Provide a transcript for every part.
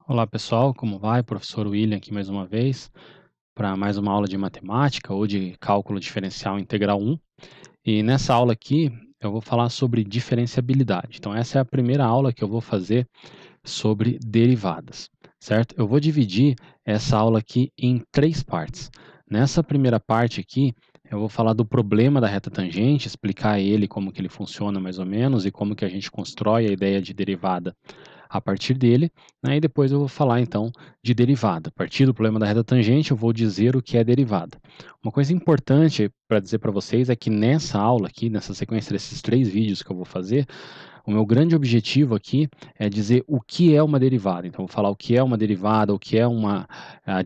Olá pessoal, como vai? Professor William aqui mais uma vez para mais uma aula de matemática ou de cálculo diferencial integral 1. E nessa aula aqui eu vou falar sobre diferenciabilidade. Então essa é a primeira aula que eu vou fazer sobre derivadas, certo? Eu vou dividir essa aula aqui em três partes. Nessa primeira parte aqui, eu vou falar do problema da reta tangente, explicar ele como que ele funciona mais ou menos e como que a gente constrói a ideia de derivada a partir dele, né, e depois eu vou falar então de derivada. A partir do problema da reta tangente, eu vou dizer o que é derivada. Uma coisa importante para dizer para vocês é que nessa aula aqui, nessa sequência desses 3 vídeos que eu vou fazer, o meu grande objetivo aqui é dizer o que é uma derivada. Então, vou falar o que é uma derivada, o que é uma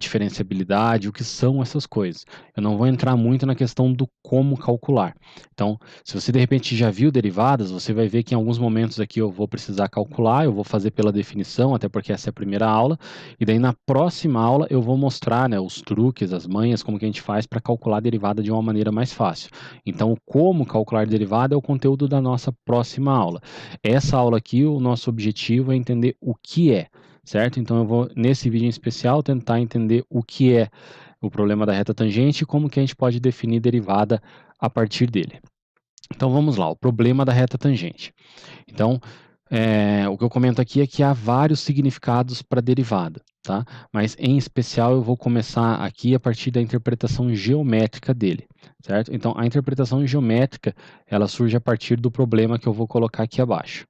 diferenciabilidade, o que são essas coisas. Eu não vou entrar muito na questão do como calcular. Então, se você de repente já viu derivadas, você vai ver que em alguns momentos aqui eu vou precisar calcular, eu vou fazer pela definição, até porque essa é a primeira aula, e daí na próxima aula eu vou mostrar, né, os truques, as manhas, como que a gente faz para calcular a derivada de uma maneira mais fácil. Então, como calcular derivada é o conteúdo da nossa próxima aula. Essa aula aqui, o nosso objetivo é entender o que é, certo? Então eu vou, nesse vídeo em especial, tentar entender o que é o problema da reta tangente e como que a gente pode definir derivada a partir dele. Então vamos lá, o problema da reta tangente. Então, o que eu comento aqui é que há vários significados para derivada, tá? Mas em especial eu vou começar aqui a partir da interpretação geométrica dele, certo? Então a interpretação geométrica, ela surge a partir do problema que eu vou colocar aqui abaixo.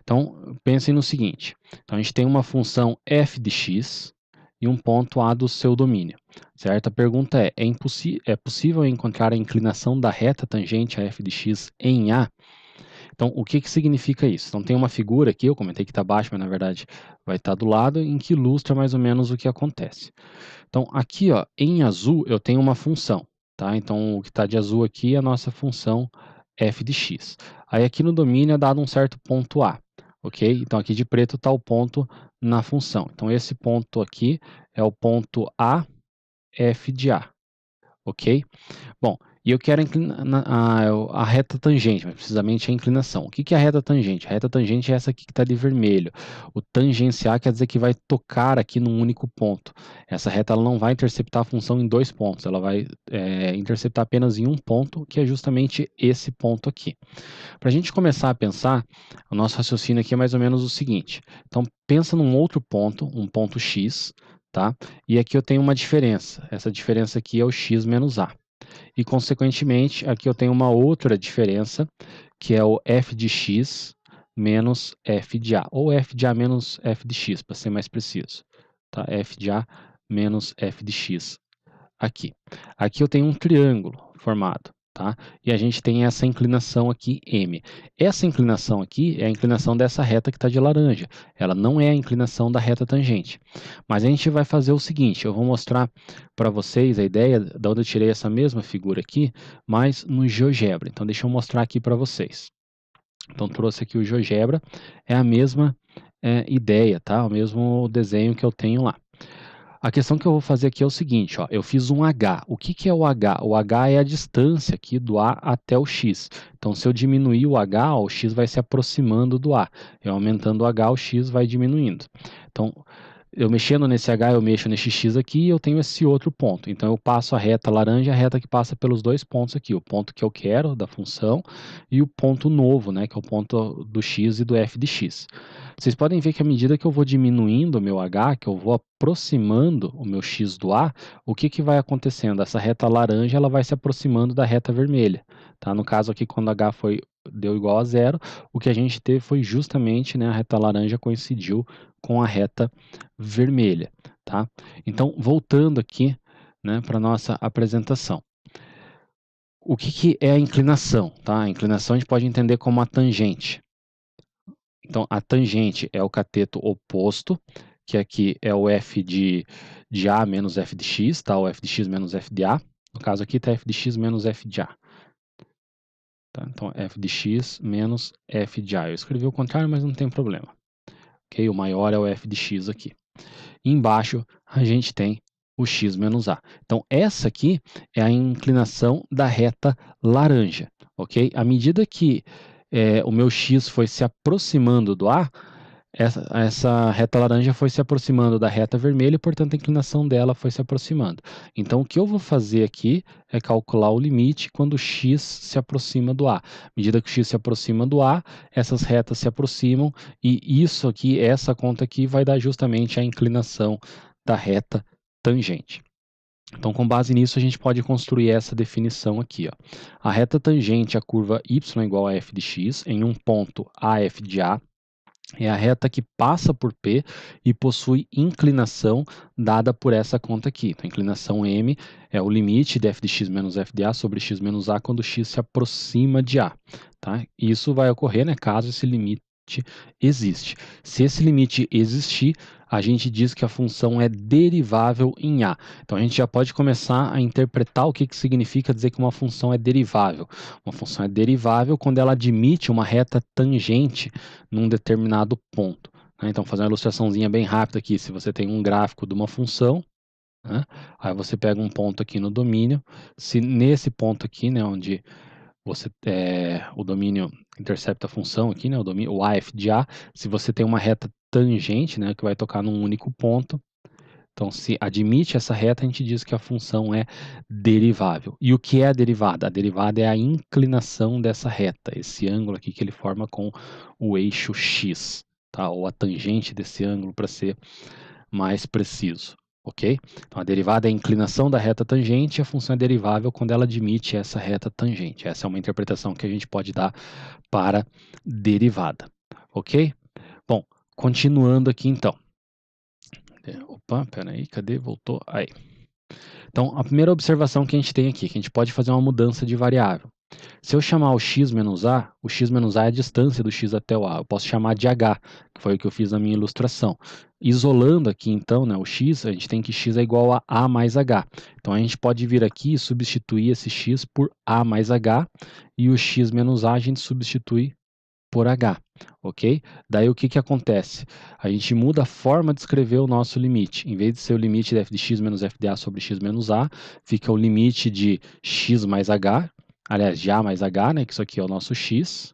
Então, pensem no seguinte, então a gente tem uma função f de x e um ponto A do seu domínio, certo? A pergunta é possível encontrar a inclinação da reta tangente a f de x em A? Então, o que que significa isso? Então, tem uma figura aqui, eu comentei que está abaixo, mas na verdade vai estar do lado, em que ilustra mais ou menos o que acontece. Então, aqui, ó, em azul, eu tenho uma função, tá? Então, o que está de azul aqui é a nossa função f de x. Aí, aqui no domínio é dado um certo ponto A, ok? Então, aqui de preto está o ponto na função. Então, esse ponto aqui é o ponto A, f de A, ok? Bom, e eu quero a reta tangente, mas precisamente a inclinação. O que que é a reta tangente? A reta tangente é essa aqui que está de vermelho. O tangenciar quer dizer que vai tocar aqui num único ponto. Essa reta ela não vai interceptar a função em dois pontos, ela vai interceptar apenas em um ponto, que é justamente esse ponto aqui. Para a gente começar a pensar, o nosso raciocínio aqui é mais ou menos o seguinte. Então, pensa num outro ponto, um ponto x, tá? E aqui eu tenho uma diferença. Essa diferença aqui é o x menos a. E, consequentemente, aqui eu tenho uma outra diferença, que é o f de x menos f de a, ou f de a menos f de x, para ser mais preciso. Tá? F de a menos f de x aqui. Aqui eu tenho um triângulo formado, tá? E a gente tem essa inclinação aqui, M. Essa inclinação aqui é a inclinação dessa reta que está de laranja. Ela não é a inclinação da reta tangente. Mas a gente vai fazer o seguinte, eu vou mostrar para vocês a ideia de onde eu tirei essa mesma figura aqui, mas no GeoGebra. Então, deixa eu mostrar aqui para vocês. Então, trouxe aqui o GeoGebra, é a mesma ideia, tá? O mesmo desenho que eu tenho lá. A questão que eu vou fazer aqui é o seguinte, ó, eu fiz um H. O que que é o H? O H é a distância aqui do A até o X. Então, se eu diminuir o H, ó, o X vai se aproximando do A. Eu aumentando o H, o X vai diminuindo. Então, eu mexendo nesse H, eu mexo nesse X aqui e eu tenho esse outro ponto. Então, eu passo a reta laranja, a reta que passa pelos dois pontos aqui. O ponto que eu quero da função e o ponto novo, né, que é o ponto do X e do f de x. Vocês podem ver que à medida que eu vou diminuindo o meu H, que eu vou aproximando o meu X do A, o que que vai acontecendo? Essa reta laranja ela vai se aproximando da reta vermelha. Tá? No caso aqui, quando H deu igual a zero, o que a gente teve foi justamente, né, a reta laranja coincidiu com a reta vermelha. Tá? Então, voltando aqui, né, para a nossa apresentação. O que que é a inclinação? Tá? A inclinação a gente pode entender como a tangente. Então, a tangente é o cateto oposto, que aqui é o f de A menos f de x, tá? O f de x menos f de A. No caso aqui está f de x menos f de A. Tá? Então, f de x menos f de A. Eu escrevi o contrário, mas não tem problema. Okay? O maior é o f de x aqui. E embaixo, a gente tem o x menos A. Então, essa aqui é a inclinação da reta laranja. Ok? À medida que o meu x foi se aproximando do A, essa reta laranja foi se aproximando da reta vermelha e, portanto, a inclinação dela foi se aproximando. Então, o que eu vou fazer aqui é calcular o limite quando x se aproxima do A. À medida que o x se aproxima do A, essas retas se aproximam e isso aqui, essa conta aqui, vai dar justamente a inclinação da reta tangente. Então, com base nisso, a gente pode construir essa definição aqui. Ó. A reta tangente à curva y igual a f de x em um ponto AF de A é a reta que passa por P e possui inclinação dada por essa conta aqui. Então, a inclinação M é o limite de f de x menos f de A sobre x menos A quando x se aproxima de A. Tá? Isso vai ocorrer, né, caso esse limite existe. Se esse limite existir, a gente diz que a função é derivável em A. Então, a gente já pode começar a interpretar o que significa dizer que uma função é derivável. Uma função é derivável quando ela admite uma reta tangente num determinado ponto. Né? Então, fazer uma ilustraçãozinha bem rápida aqui. Se você tem um gráfico de uma função, né? Aí você pega um ponto aqui no domínio. Se nesse ponto aqui, né, onde o domínio intercepta a função aqui, né, o AF de A, se você tem uma reta tangente, né, que vai tocar num único ponto, então se admite essa reta, a gente diz que a função é derivável. E o que é a derivada? A derivada é a inclinação dessa reta, esse ângulo aqui que ele forma com o eixo x, tá? Ou a tangente desse ângulo, para ser mais preciso. Ok? Então, a derivada é a inclinação da reta tangente e a função é derivável quando ela admite essa reta tangente. Essa é uma interpretação que a gente pode dar para derivada. Ok? Bom, continuando aqui então. Opa, peraí, cadê? Voltou. Aí. Então, a primeira observação que a gente tem aqui, que a gente pode fazer uma mudança de variável. Se eu chamar o x menos a é a distância do x até o a. Eu posso chamar de h, que foi o que eu fiz na minha ilustração. Isolando aqui, então, né, o x, a gente tem que x é igual a mais h. Então, a gente pode vir aqui e substituir esse x por a mais h, e o x menos a gente substitui por h, ok? Daí o que que acontece? A gente muda a forma de escrever o nosso limite. Em vez de ser o limite de f de x menos f de a sobre x menos a, fica o limite de x mais h, aliás, de a mais h, né, que isso aqui é o nosso x,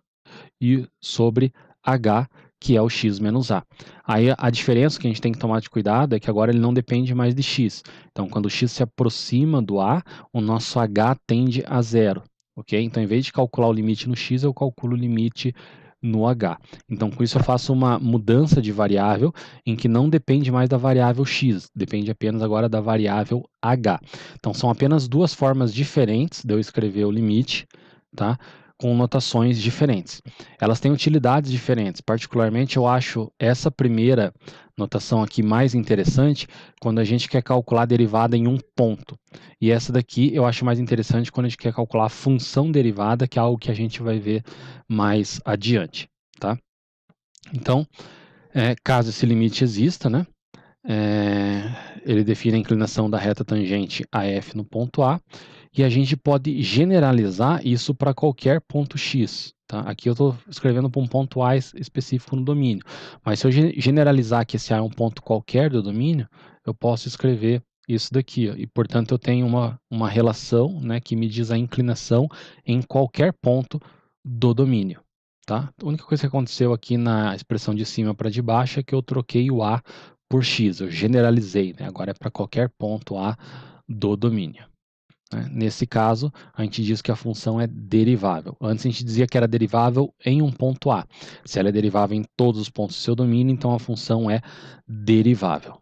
e sobre h, que é o x menos a. Aí a diferença que a gente tem que tomar de cuidado é que agora ele não depende mais de x. Então, quando o x se aproxima do a, o nosso h tende a zero, ok? Então, em vez de calcular o limite no x, eu calculo o limite no h. Então, com isso eu faço uma mudança de variável em que não depende mais da variável x, depende apenas agora da variável h. Então, são apenas duas formas diferentes de eu escrever o limite, tá? Com notações diferentes. Elas têm utilidades diferentes. Particularmente, eu acho essa primeira notação aqui mais interessante quando a gente quer calcular a derivada em um ponto. E essa daqui eu acho mais interessante quando a gente quer calcular a função derivada, que é algo que a gente vai ver mais adiante, tá? Então, caso esse limite exista, né? Ele define a inclinação da reta tangente AF no ponto A, e a gente pode generalizar isso para qualquer ponto x. Tá? Aqui eu estou escrevendo para um ponto A específico no domínio, mas se eu generalizar que esse A é um ponto qualquer do domínio, eu posso escrever isso daqui, ó, e portanto eu tenho uma relação, né, que me diz a inclinação em qualquer ponto do domínio. Tá? A única coisa que aconteceu aqui na expressão de cima para de baixo é que eu troquei o A por x, eu generalizei, né? Agora é para qualquer ponto A do domínio. Né? Nesse caso, a gente diz que a função é derivável. Antes a gente dizia que era derivável em um ponto A. Se ela é derivável em todos os pontos do seu domínio, então a função é derivável.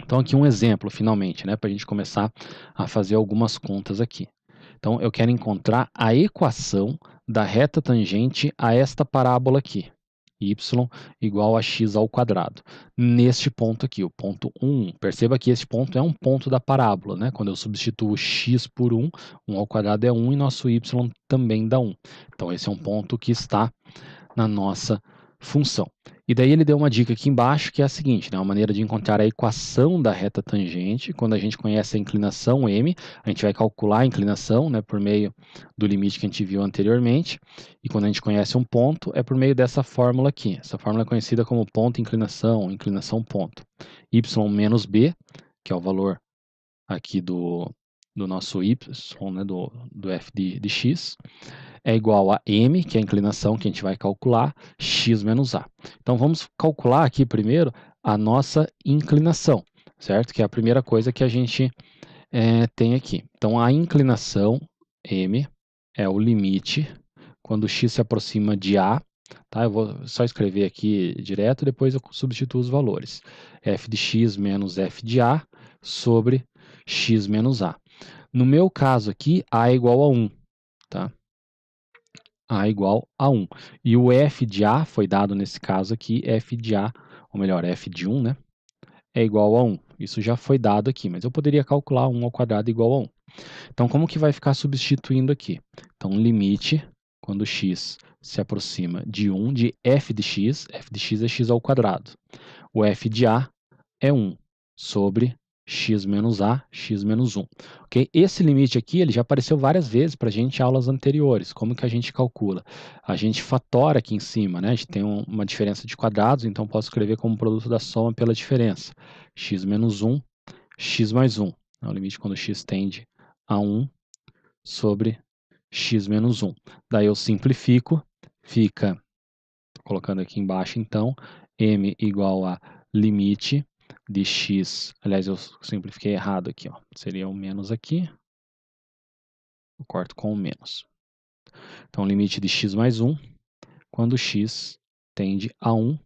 Então aqui um exemplo, finalmente, né, para a gente começar a fazer algumas contas aqui. Então eu quero encontrar a equação da reta tangente a esta parábola aqui, y igual a x ao quadrado. Neste ponto aqui, o ponto 1, perceba que este ponto é um ponto da parábola, né? Quando eu substituo x por 1, 1 ao quadrado é 1 e nosso y também dá 1. Então esse é um ponto que está na nossa função. E daí ele deu uma dica aqui embaixo, que é a seguinte, né? Uma maneira de encontrar a equação da reta tangente. Quando a gente conhece a inclinação m, a gente vai calcular a inclinação, né, por meio do limite que a gente viu anteriormente. E quando a gente conhece um ponto, é por meio dessa fórmula aqui. Essa fórmula é conhecida como ponto inclinação, inclinação ponto. Y menos b, que é o valor aqui do do nosso y, né, do f de x, é igual a m, que é a inclinação que a gente vai calcular, x menos a. Então, vamos calcular aqui primeiro a nossa inclinação, certo? Que é a primeira coisa que a gente tem aqui. Então, a inclinação, m, é o limite quando x se aproxima de a, tá? Eu vou só escrever aqui direto, depois eu substituo os valores. F de x menos f de a sobre x menos a. No meu caso aqui, a é igual a 1, tá? A é igual a 1. E o f de a foi dado nesse caso aqui, f de a, ou melhor, f de 1, né? É igual a 1. Isso já foi dado aqui, mas eu poderia calcular 1 ao quadrado igual a 1. Então, como que vai ficar substituindo aqui? Então, limite, quando x se aproxima de 1, de f de x é x ao quadrado. O f de a é 1 sobre x menos a, x menos 1. Okay? Esse limite aqui ele já apareceu várias vezes para a gente em aulas anteriores. Como que a gente calcula? A gente fatora aqui em cima, né? A gente tem uma diferença de quadrados, então posso escrever como produto da soma pela diferença. X menos 1, x mais 1. É o limite quando x tende a 1 sobre x menos 1. Daí eu simplifico, fica, tô colocando aqui embaixo então, m igual a limite de x, aliás, eu simplifiquei errado aqui, ó. Seria o menos aqui, eu corto com o menos. Então, limite de x mais 1, quando x tende a 1,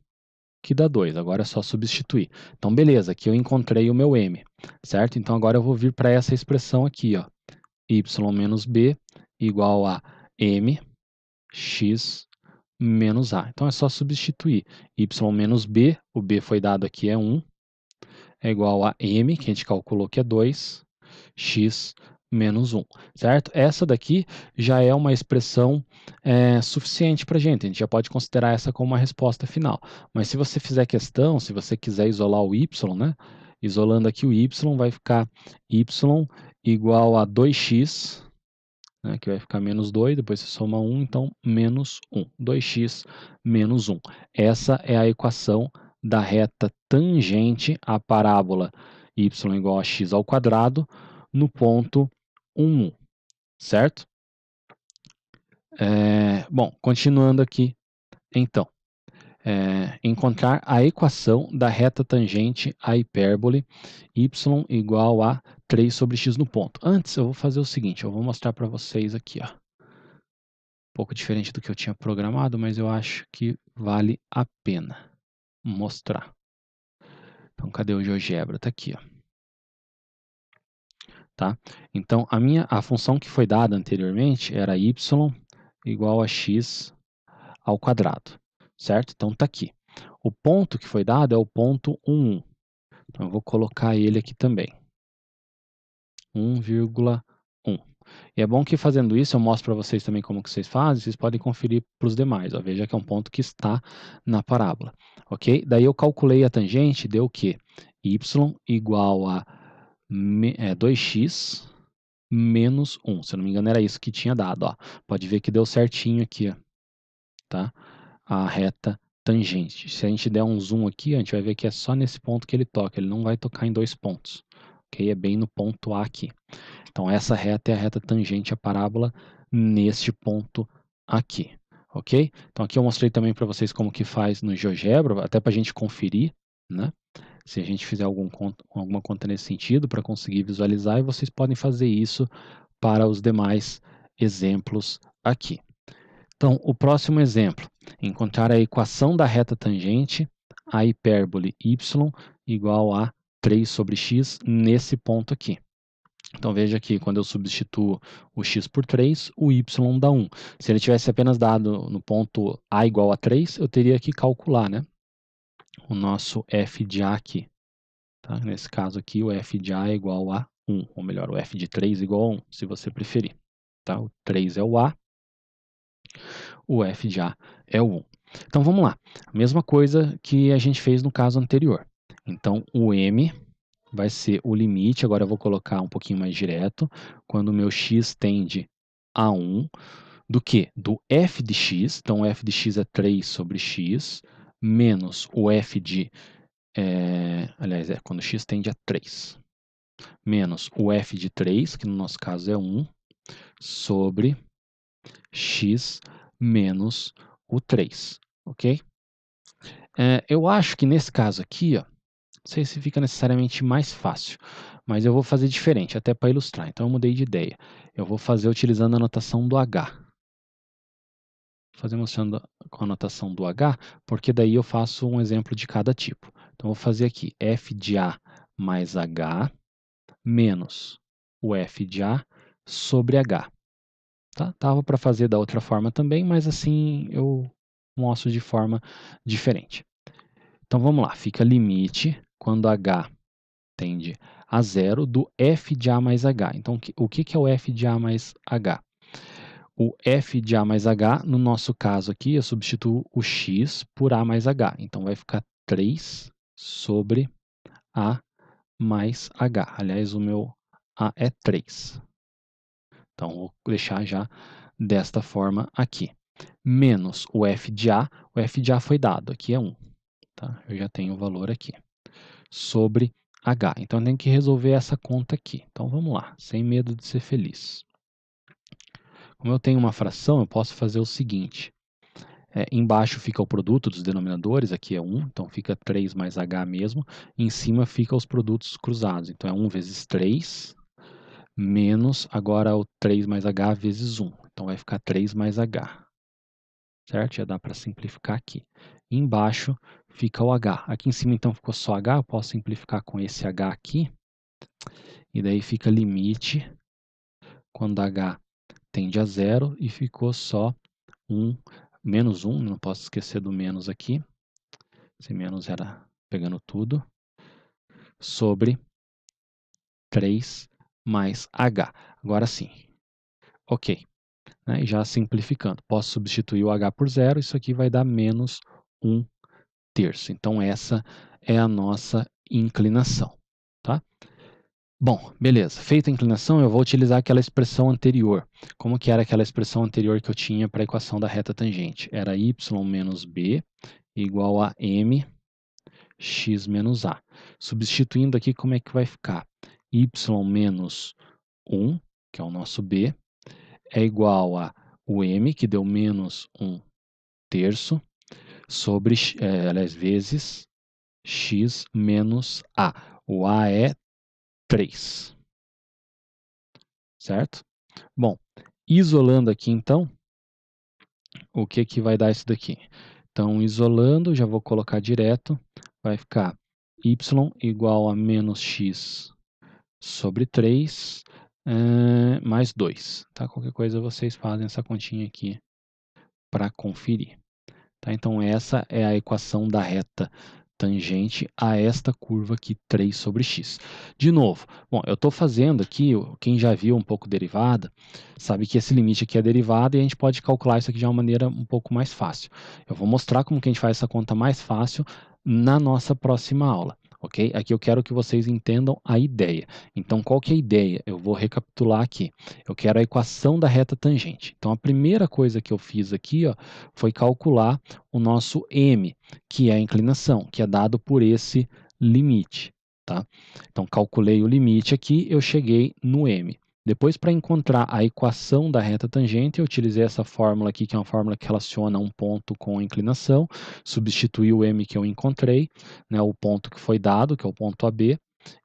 que dá 2. Agora é só substituir. Então, beleza, aqui eu encontrei o meu m, certo? Então, agora eu vou vir para essa expressão aqui, ó. Y menos b igual a m x menos a. Então, é só substituir. Y menos b, o b foi dado aqui é 1, é igual a m, que a gente calculou que é 2, x menos 1, certo? Essa daqui já é uma expressão suficiente para a gente já pode considerar essa como uma resposta final. Mas se você fizer questão, se você quiser isolar o y, né? Isolando aqui o y, vai ficar y igual a 2x, né, que vai ficar menos 2, depois você soma 1, então menos 1. 2x menos 1. Essa é a equação da reta tangente à parábola y igual a x ao quadrado no ponto 1, 1, certo? Bom, continuando aqui, então, encontrar a equação da reta tangente à hipérbole y igual a 3 sobre x no ponto. Antes, eu vou fazer o seguinte, eu vou mostrar para vocês aqui, ó. Um pouco diferente do que eu tinha programado, mas eu acho que vale a pena mostrar. Então, cadê o GeoGebra? Está aqui, ó. Tá? Então, a função que foi dada anteriormente era y igual a x ao quadrado, certo? Então, está aqui. O ponto que foi dado é o ponto 1, 1. Então, eu vou colocar ele aqui também. 1,1. E é bom que fazendo isso eu mostro para vocês também como que vocês fazem, vocês podem conferir para os demais. Ó. Veja que é um ponto que está na parábola. Ok? Daí eu calculei a tangente, deu o quê? Y igual a 2x menos 1. Se eu não me engano era isso que tinha dado. Ó. Pode ver que deu certinho aqui. Ó. Tá? A reta tangente. Se a gente der um zoom aqui, a gente vai ver que é só nesse ponto que ele toca. Ele não vai tocar em dois pontos. Ok? É bem no ponto A aqui. Então, essa reta é a reta tangente à parábola neste ponto aqui, ok? Então, aqui eu mostrei também para vocês como que faz no GeoGebra, até para a gente conferir, né? Se a gente fizer alguma conta nesse sentido, para conseguir visualizar, e vocês podem fazer isso para os demais exemplos aqui. Então, o próximo exemplo, encontrar a equação da reta tangente à hipérbole y igual a 3 sobre x nesse ponto aqui. Então, veja aqui, quando eu substituo o x por 3, o y dá 1. Se ele tivesse apenas dado no ponto A igual a 3, eu teria que calcular, né? O nosso f de A aqui. Tá? Nesse caso aqui, o f de A é igual a 1. Ou melhor, o f de 3 é igual a 1, se você preferir. Tá? O 3 é o A, o f de A é o 1. Então, vamos lá. A mesma coisa que a gente fez no caso anterior. Então, o m vai ser o limite, agora eu vou colocar um pouquinho mais direto, quando o meu x tende a 1, do que? Do f de x, então o f de x é 3 sobre x, menos o f de, aliás, quando x tende a 3. menos o f de 3, que no nosso caso é 1, sobre x menos o 3, ok? Eu acho que nesse caso aqui, ó, não sei se fica necessariamente mais fácil, mas eu vou fazer diferente, até para ilustrar. Então eu mudei de ideia. Eu vou fazer utilizando a notação do H. Vou fazer mostrando com a notação do H, porque daí eu faço um exemplo de cada tipo. Então eu vou fazer aqui f de A mais H menos o f de A sobre H. Tá? Tava para fazer da outra forma também, mas assim eu mostro de forma diferente. Então vamos lá, fica limite quando H tende a zero do f de A mais H. Então o que é o f de A mais H? O f de A mais H, no nosso caso aqui, eu substituo o x por A mais H. Então vai ficar 3 sobre A mais H. Aliás, o meu A é 3. Então vou deixar já desta forma aqui. Menos o f de A. O f de A foi dado, aqui é 1. Tá? Eu já tenho o valor aqui. Sobre H. Então eu tenho que resolver essa conta aqui. Então vamos lá, sem medo de ser feliz. Como eu tenho uma fração, eu posso fazer o seguinte. Embaixo fica o produto dos denominadores, aqui é 1, então fica 3 mais H mesmo. Em cima fica os produtos cruzados, então é 1 vezes 3, menos agora o 3 mais H vezes 1. Então vai ficar 3 mais H. Certo? Já dá para simplificar aqui. Embaixo fica o H. Aqui em cima então ficou só H, eu posso simplificar com esse H aqui. E daí fica limite quando H tende a zero e ficou só 1, menos 1, não posso esquecer do menos aqui. Esse menos era pegando tudo, sobre 3 mais H. Agora sim, ok. Né? Já simplificando, posso substituir o H por zero, isso aqui vai dar menos 1 terço. Então essa é a nossa inclinação. Tá? Bom, beleza. Feita a inclinação, eu vou utilizar aquela expressão anterior. Como que era aquela expressão anterior que eu tinha para a equação da reta tangente? Era y menos b igual a m x menos a. Substituindo aqui, como é que vai ficar? Y menos 1, que é o nosso b, é igual a o m, que deu menos 1 terço, sobre, aliás, vezes x menos a. O a é 3. Certo? Bom, isolando aqui então, o que que vai dar isso daqui? Então, isolando, já vou colocar direto, vai ficar y igual a menos x sobre 3 mais 2. Tá? Qualquer coisa vocês fazem essa continha aqui para conferir. Tá? Então, essa é a equação da reta tangente a esta curva aqui, 3 sobre x. De novo, bom, eu estou fazendo aqui, quem já viu um pouco derivada, sabe que esse limite aqui é derivada e a gente pode calcular isso aqui de uma maneira um pouco mais fácil. Eu vou mostrar como que a gente faz essa conta mais fácil na nossa próxima aula. Ok? Aqui eu quero que vocês entendam a ideia. Então, qual que é a ideia? Eu vou recapitular aqui. Eu quero a equação da reta tangente. Então, a primeira coisa que eu fiz aqui, ó, foi calcular o nosso m, que é a inclinação, que é dado por esse limite. Tá? Então, calculei o limite aqui, eu cheguei no m. Depois, para encontrar a equação da reta tangente, eu utilizei essa fórmula aqui, que é uma fórmula que relaciona um ponto com a inclinação, substituí o m que eu encontrei, né, o ponto que foi dado, que é o ponto AB,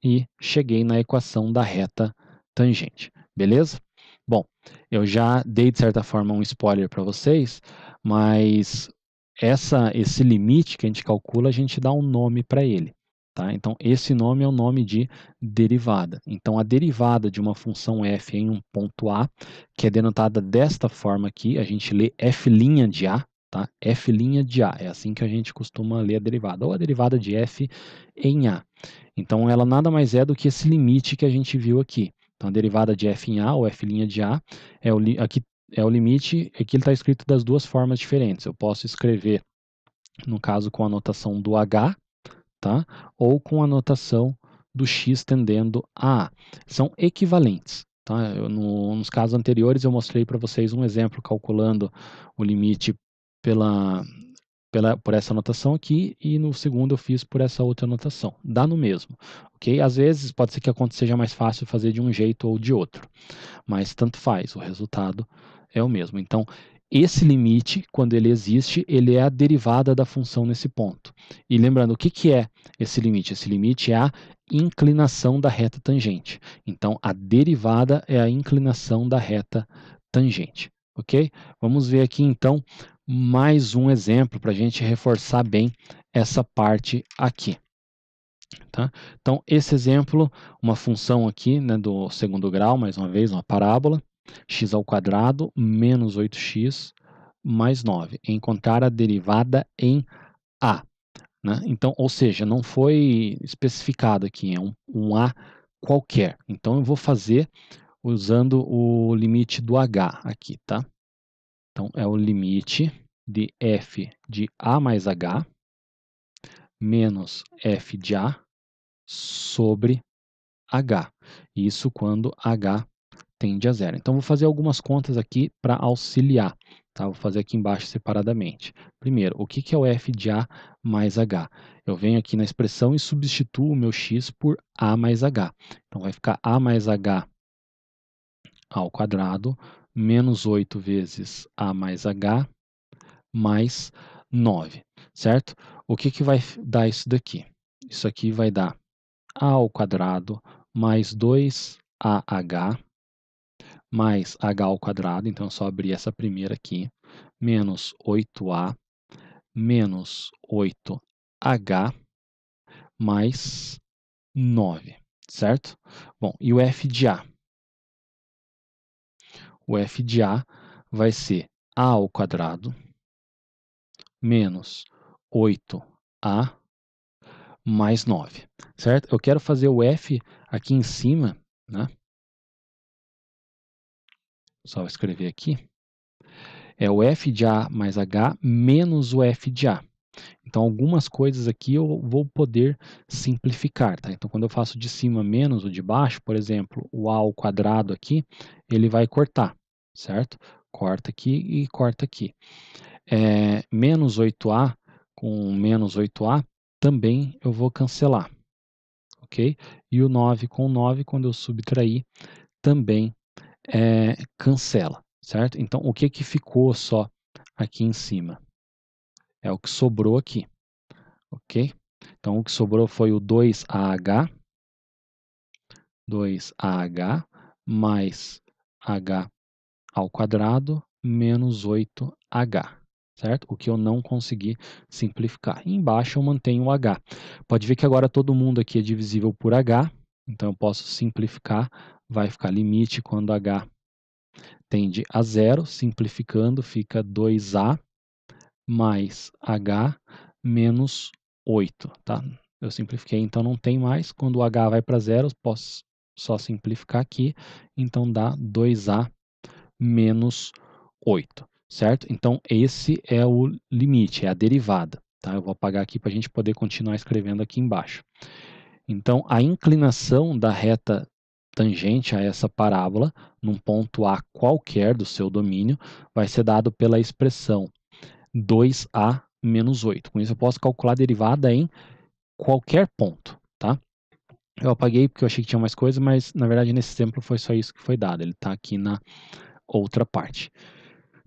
e cheguei na equação da reta tangente. Beleza? Bom, eu já dei, de certa forma, um spoiler para vocês, mas esse limite que a gente calcula, a gente dá um nome para ele. Tá? Então, esse nome é o nome de derivada. Então, a derivada de uma função f em um ponto A, que é denotada desta forma aqui, a gente lê f' de A, tá? f' de A, é assim que a gente costuma ler a derivada, ou a derivada de f em A. Então, ela nada mais é do que esse limite que a gente viu aqui. Então, a derivada de f em A, ou f' de A, aqui é o limite, aqui ele está escrito das duas formas diferentes. Eu posso escrever, no caso, com a notação do H, tá? Ou com a notação do x tendendo a A. São equivalentes. Tá? Nos casos anteriores eu mostrei para vocês um exemplo calculando o limite pela por essa anotação aqui e no segundo eu fiz por essa outra anotação. Dá no mesmo, ok? Às vezes pode ser que seja mais fácil fazer de um jeito ou de outro, mas tanto faz, o resultado é o mesmo. Então, esse limite, quando ele existe, ele é a derivada da função nesse ponto. E lembrando, o que é esse limite? Esse limite é a inclinação da reta tangente. Então, a derivada é a inclinação da reta tangente, ok? Vamos ver aqui, então, mais um exemplo para a gente reforçar bem essa parte aqui. Tá? Então, esse exemplo, uma função aqui, né, do segundo grau, mais uma vez, uma parábola, x ao quadrado menos 8x mais 9. Encontrar a derivada em a. Né? Então, ou seja, não foi especificado aqui, é um a qualquer. Então, eu vou fazer usando o limite do h aqui, tá? Então, é o limite de f de a mais h menos f de a sobre h. Isso quando h tende a zero. Então, vou fazer algumas contas aqui para auxiliar. Tá? Vou fazer aqui embaixo separadamente. Primeiro, o que é o f de a mais h? Eu venho aqui na expressão e substituo o meu x por a mais h. Então, vai ficar a mais h ao quadrado menos 8 vezes a mais h mais 9, certo? O que vai dar isso daqui? Isso aqui vai dar a ao quadrado mais 2ah mais h ao quadrado, então é só abrir essa primeira aqui, menos 8a menos 8h mais 9, certo? Bom, e o f de a? O f de a vai ser a ao quadrado menos 8a mais 9, certo? Eu quero fazer o f aqui em cima, né? Só escrever aqui. É o f de a mais h menos o f de a. Então, algumas coisas aqui eu vou poder simplificar, tá? Então, quando eu faço de cima menos o de baixo, por exemplo, o a ao quadrado aqui, ele vai cortar, certo? Corta aqui e corta aqui. Menos 8a com menos 8a também eu vou cancelar, ok? E o 9 com 9, quando eu subtrair, também cancela, certo? Então, o que ficou só aqui em cima? É o que sobrou aqui, ok? Então, o que sobrou foi o 2AH mais h ao quadrado menos 8h, certo? O que eu não consegui simplificar. E embaixo eu mantenho o h. Pode ver que agora todo mundo aqui é divisível por h, então eu posso simplificar, vai ficar limite quando h tende a zero, simplificando fica 2a mais h menos 8, tá? Eu simplifiquei, então não tem mais. Quando o h vai para zero, posso só simplificar aqui. Então dá 2a menos 8, certo? Então esse é o limite, é a derivada. Tá? Eu vou apagar aqui para a gente poder continuar escrevendo aqui embaixo. Então a inclinação da reta tangente a essa parábola, num ponto A qualquer do seu domínio, vai ser dado pela expressão 2a menos 8. Com isso eu posso calcular a derivada em qualquer ponto, tá? Eu apaguei porque eu achei que tinha mais coisa, mas na verdade nesse exemplo foi só isso que foi dado. Ele está aqui na outra parte.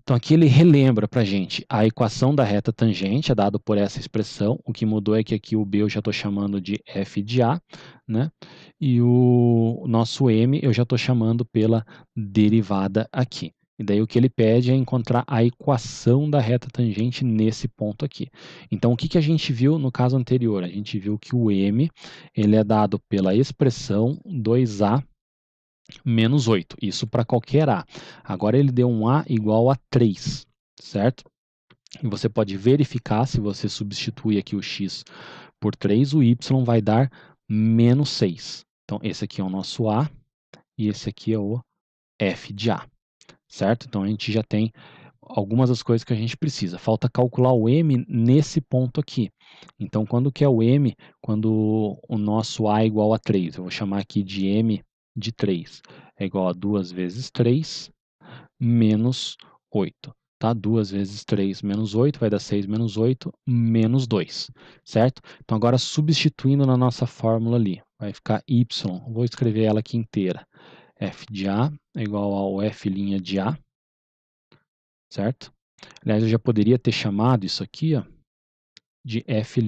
Então aqui ele relembra para a gente a equação da reta tangente, é dado por essa expressão. O que mudou é que aqui o b eu já estou chamando de f de a, né? E o nosso m eu já estou chamando pela derivada aqui. E daí o que ele pede é encontrar a equação da reta tangente nesse ponto aqui. Então o que a gente viu no caso anterior? A gente viu que o m ele é dado pela expressão 2a menos 8, isso para qualquer A. Agora ele deu um A igual a 3, certo? E você pode verificar, se você substituir aqui o x por 3, o y vai dar menos 6. Então esse aqui é o nosso A e esse aqui é o f de A, certo? Então a gente já tem algumas das coisas que a gente precisa. Falta calcular o m nesse ponto aqui. Então quando que é o m? Quando o nosso A é igual a 3. Eu vou chamar aqui de m de 3. É igual a 2 vezes 3 menos 8. tá? 2 vezes 3 menos 8 vai dar 6 menos 8 menos 2, certo? Então agora substituindo na nossa fórmula ali, vai ficar y, vou escrever ela aqui inteira, f de A é igual ao f' de A, certo? Aliás, eu já poderia ter chamado isso aqui, ó, de f'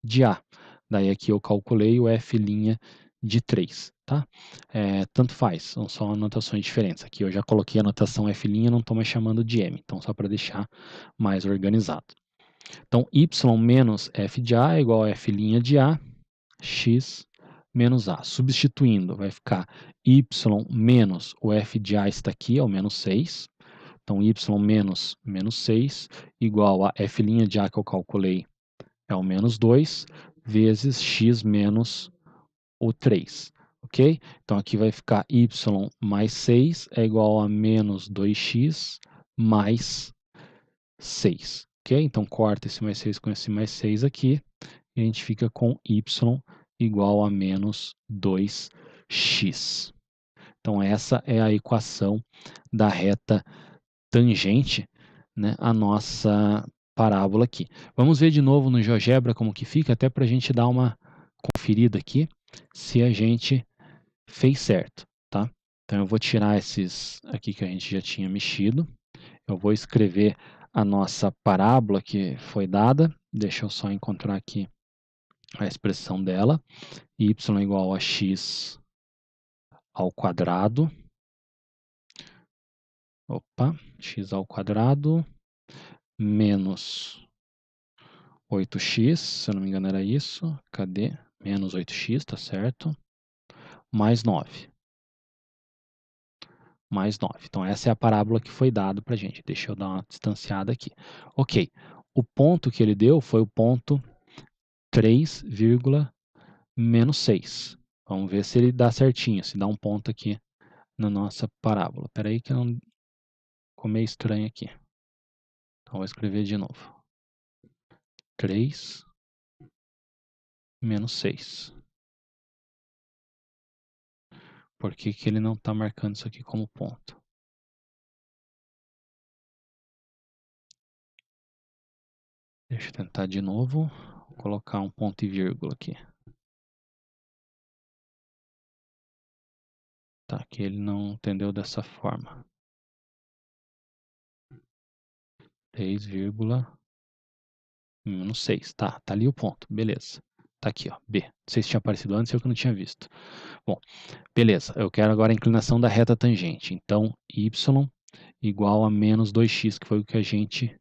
de A. Daí aqui eu calculei o f' de 3, tá? Tanto faz, são só anotações diferentes. Aqui eu já coloquei a anotação f', não estou mais chamando de m, então só para deixar mais organizado. Então, y menos f de A é igual a f' de A, x menos A. Substituindo, vai ficar y menos o f de A está aqui, é o menos 6. Então, y menos 6 igual a f' de A que eu calculei, é o menos 2, vezes x menos o 3, ok? Então, aqui vai ficar y mais 6 é igual a menos 2x mais 6, ok? Então, corta esse mais 6 com esse mais 6 aqui, e a gente fica com y igual a menos 2x. Então, essa é a equação da reta tangente, né, a nossa parábola aqui. Vamos ver de novo no GeoGebra como que fica, até para a gente dar uma conferida aqui, se a gente fez certo, tá? Então eu vou tirar esses aqui que a gente já tinha mexido, eu vou escrever a nossa parábola que foi dada, deixa eu só encontrar aqui a expressão dela, y igual a x ao quadrado, x ao quadrado, menos 8x, se eu não me engano era isso, cadê? Menos 8x, tá certo? Mais 9. Mais 9. Então, essa é a parábola que foi dada para a gente. Deixa eu dar uma distanciada aqui. Ok, o ponto que ele deu foi o ponto 3, menos 6. Vamos ver se ele dá certinho, se dá um ponto aqui na nossa parábola. Espera aí que eu não... ficou meio estranho aqui. Então, vou escrever de novo. 3 menos 6. Por que que ele não está marcando isso aqui como ponto? Deixa eu tentar de novo. Vou colocar um ponto e vírgula aqui. Tá, que ele não entendeu dessa forma. 3, menos 6. Tá ali o ponto. Beleza. Tá aqui, ó. B. Não sei se tinha aparecido antes, eu que não tinha visto. Bom, beleza. Eu quero agora a inclinação da reta tangente. Então, y igual a menos 2x, que foi o que a gente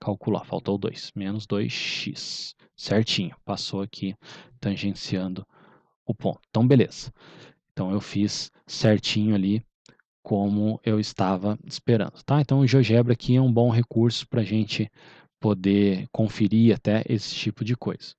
calculou. Faltou 2. Menos 2x. Certinho. Passou aqui, tangenciando o ponto. Então, beleza. Então, eu fiz certinho ali como eu estava esperando, tá? Então, o GeoGebra aqui é um bom recurso para a gente poder conferir até esse tipo de coisa.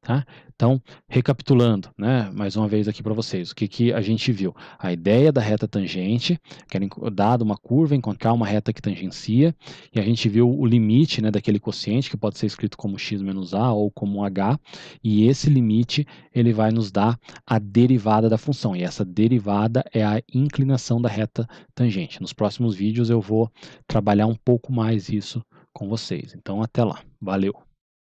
Tá? Então, recapitulando, né, mais uma vez aqui para vocês, o que, que a gente viu? A ideia da reta tangente, que era dada uma curva, encontrar uma reta que tangencia, e a gente viu o limite, né, daquele quociente, que pode ser escrito como x menos a ou como h, e esse limite ele vai nos dar a derivada da função, e essa derivada é a inclinação da reta tangente. Nos próximos vídeos eu vou trabalhar um pouco mais isso com vocês. Então, até lá. Valeu!